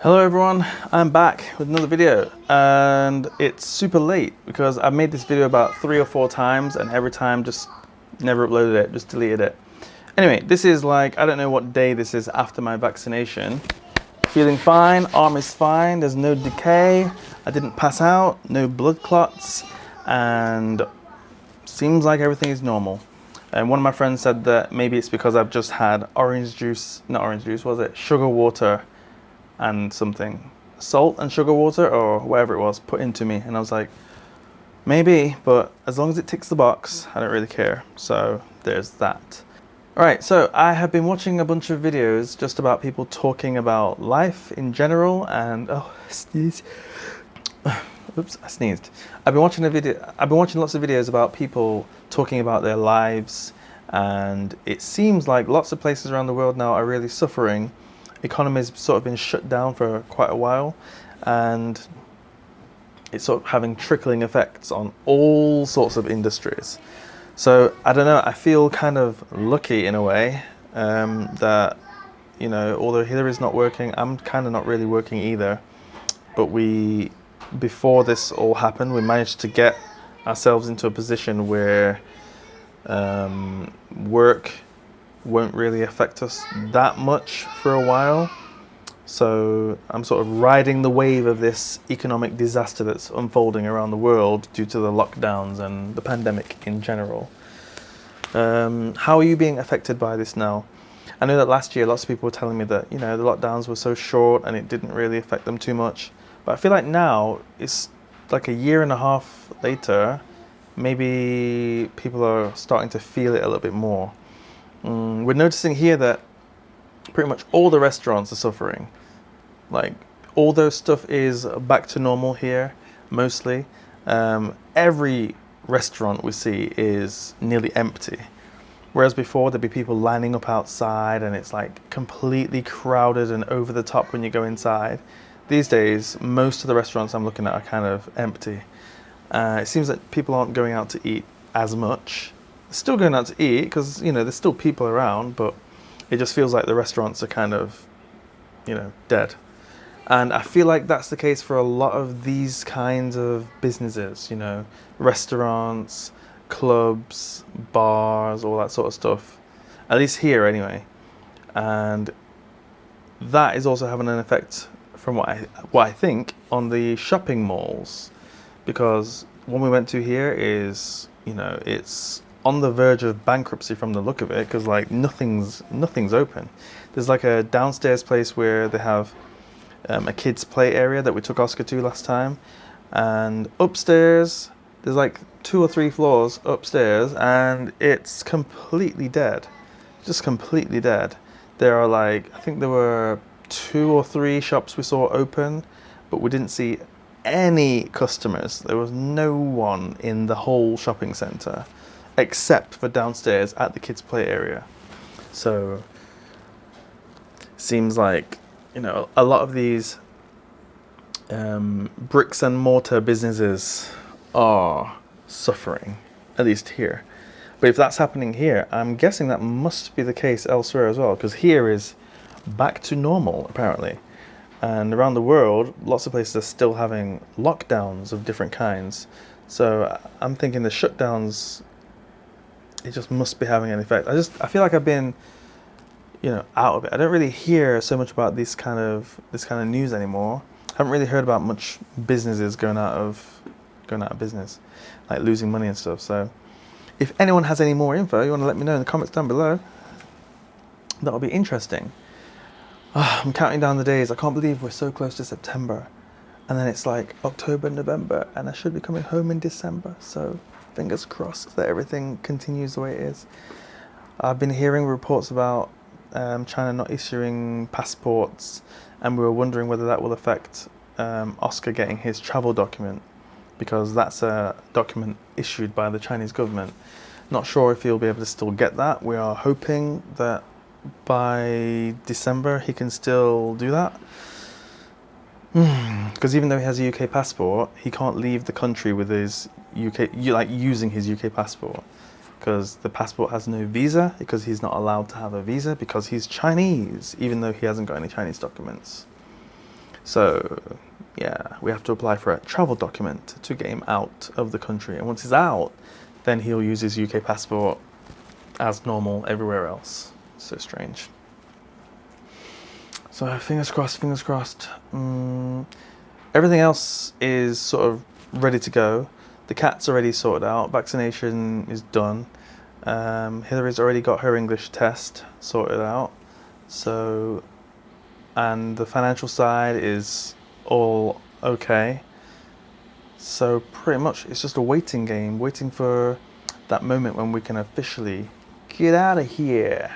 Hello everyone, I'm back with another video and it's super late because I made this video about 3 or 4 times and every time just never uploaded it, just deleted it. Anyway, this is like, I don't know what day this is after my vaccination. Feeling fine, arm is fine, there's no decay, I didn't pass out, no blood clots, and seems like everything is normal. And one of my friends said that maybe it's because I've just had orange juice, not orange juice, was it? Sugar water and something, salt and sugar water or whatever it was, put into me. And I was like, maybe, but as long as it ticks the box, I don't really care. So there's that. All right, so I have been watching a bunch of videos just about people talking about life in general and, oh, sneeze. Oops, I sneezed. I've been watching lots of videos about people talking about their lives, and it seems like lots of places around the world now are really suffering. Economy's sort of been shut down for quite a while, and it's sort of having trickling effects on all sorts of industries. So I don't know, I feel kind of lucky in a way that, you know, although Hillary's not working, I'm kind of not really working either. But before this all happened, we managed to get ourselves into a position where work won't really affect us that much for a while. So I'm sort of riding the wave of this economic disaster that's unfolding around the world due to the lockdowns and the pandemic in general. How are you being affected by this now? I know that last year lots of people were telling me that, you know, the lockdowns were so short and it didn't really affect them too much. But I feel like now it's like a year and a half later, maybe people are starting to feel it a little bit more. We're noticing here that pretty much all the restaurants are suffering. Like, although stuff is back to normal here, mostly, every restaurant we see is nearly empty. Whereas before there'd be people lining up outside and it's like completely crowded and over the top when you go inside. These days, most of the restaurants I'm looking at are kind of empty. It seems that people aren't going out to eat as much. Still going out to eat because, you know, there's still people around, but it just feels like the restaurants are kind of, you know, dead. And I feel like that's the case for a lot of these kinds of businesses, you know, restaurants, clubs, bars, all that sort of stuff, at least here anyway. And that is also having an effect, from what I think, on the shopping malls, because one we went to here is, you know, it's on the verge of bankruptcy from the look of it, because like nothing's open. There's like a downstairs place where they have a kids play area that we took Oscar to last time, and upstairs there's like 2 or 3 floors upstairs and it's completely dead, just completely dead. There are like, I think there were 2 or 3 shops we saw open, but we didn't see any customers. There was no one in the whole shopping centre except for downstairs at the kids play area. So seems like, you know, a lot of these bricks and mortar businesses are suffering, at least here. But if that's happening here, I'm guessing that must be the case elsewhere as well, because here is back to normal apparently. And around the world, lots of places are still having lockdowns of different kinds. So I'm thinking the shutdowns, it just must be having an effect. I feel like I've been, you know, out of it. I don't really hear so much about this kind of news anymore. I haven't really heard about much businesses going out of business, like losing money and stuff. So if anyone has any more info, you want to let me know in the comments down below. That'll be interesting. I'm counting down the days. I can't believe we're so close to September. And then it's like October, November, and I should be coming home in December. So fingers crossed that everything continues the way it is. I've been hearing reports about China not issuing passports, and we were wondering whether that will affect Oscar getting his travel document, because that's a document issued by the Chinese government. Not sure if he'll be able to still get that. We are hoping that by December he can still do that, because even though he has a UK passport, he can't leave the country with his using his UK passport, because the passport has no visa, because he's not allowed to have a visa because he's Chinese, even though he hasn't got any Chinese documents. So yeah, we have to apply for a travel document to get him out of the country. And once he's out, then he'll use his UK passport as normal everywhere else. So strange. So fingers crossed, fingers crossed. Everything else is sort of ready to go. The cat's already sorted out. Vaccination is done. Hillary's already got her English test sorted out. So, and the financial side is all okay. So pretty much it's just a waiting game, waiting for that moment when we can officially get out of here.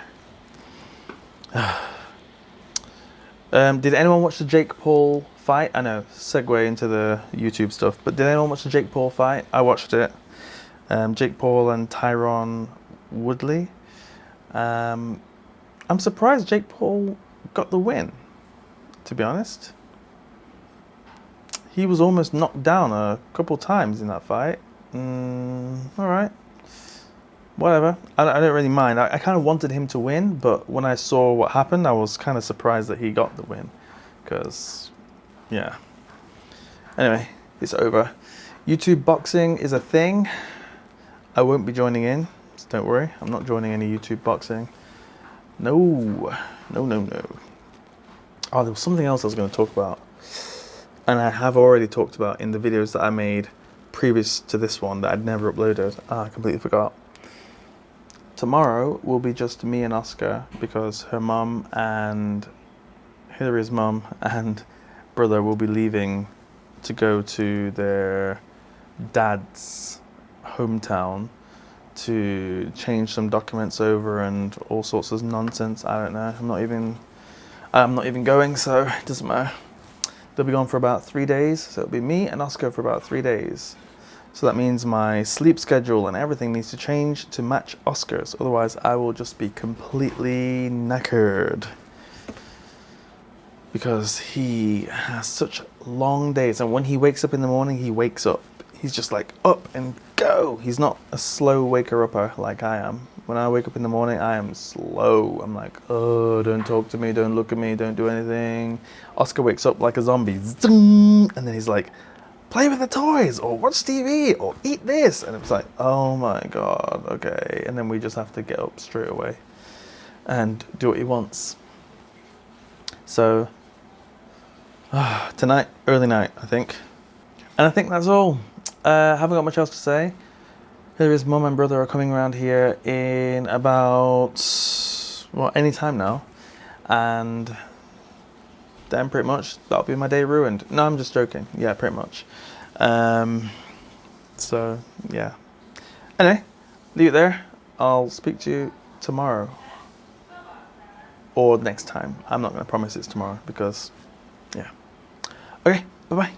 Did anyone watch the Jake Paul fight? I know, segue into the YouTube stuff, but did anyone watch the Jake Paul fight? I watched it. Jake Paul and Tyron Woodley. I'm surprised Jake Paul got the win, to be honest. He was almost knocked down a couple times in that fight. Alright. Whatever. I don't really mind. I kind of wanted him to win, but when I saw what happened, I was kind of surprised that he got the win. Because, yeah. Anyway, it's over. YouTube boxing is a thing. I won't be joining in, so don't worry. I'm not joining any YouTube boxing. No. No, no, no. Oh, there was something else I was going to talk about. And I have already talked about in the videos that I made previous to this one that I'd never uploaded. I completely forgot. Tomorrow will be just me and Oscar because her mum and Hillary's mum and brother will be leaving to go to their dad's hometown to change some documents over and all sorts of nonsense. I don't know. I'm not even going, so it doesn't matter. They'll be gone for about 3 days, so it'll be me and Oscar for about 3 days. So that means my sleep schedule and everything needs to change to match Oscar's. Otherwise, I will just be completely knackered. Because he has such long days. And when he wakes up in the morning, he wakes up. He's just like, up and go. He's not a slow waker-upper like I am. When I wake up in the morning, I am slow. I'm like, oh, don't talk to me, don't look at me, don't do anything. Oscar wakes up like a zombie. And then he's like, play with the toys, or watch TV, or eat this. And it's like, oh my God, okay. And then we just have to get up straight away and do what he wants. So, tonight, early night, I think. And I think that's all. Haven't got much else to say. Hillary's mum and brother are coming around here in about, well, any time now. And then pretty much that'll be my day ruined. No, I'm just joking. Yeah, pretty much. So, yeah. Anyway, leave it there. I'll speak to you tomorrow. Or next time. I'm not going to promise it's tomorrow because, yeah. Okay, bye-bye.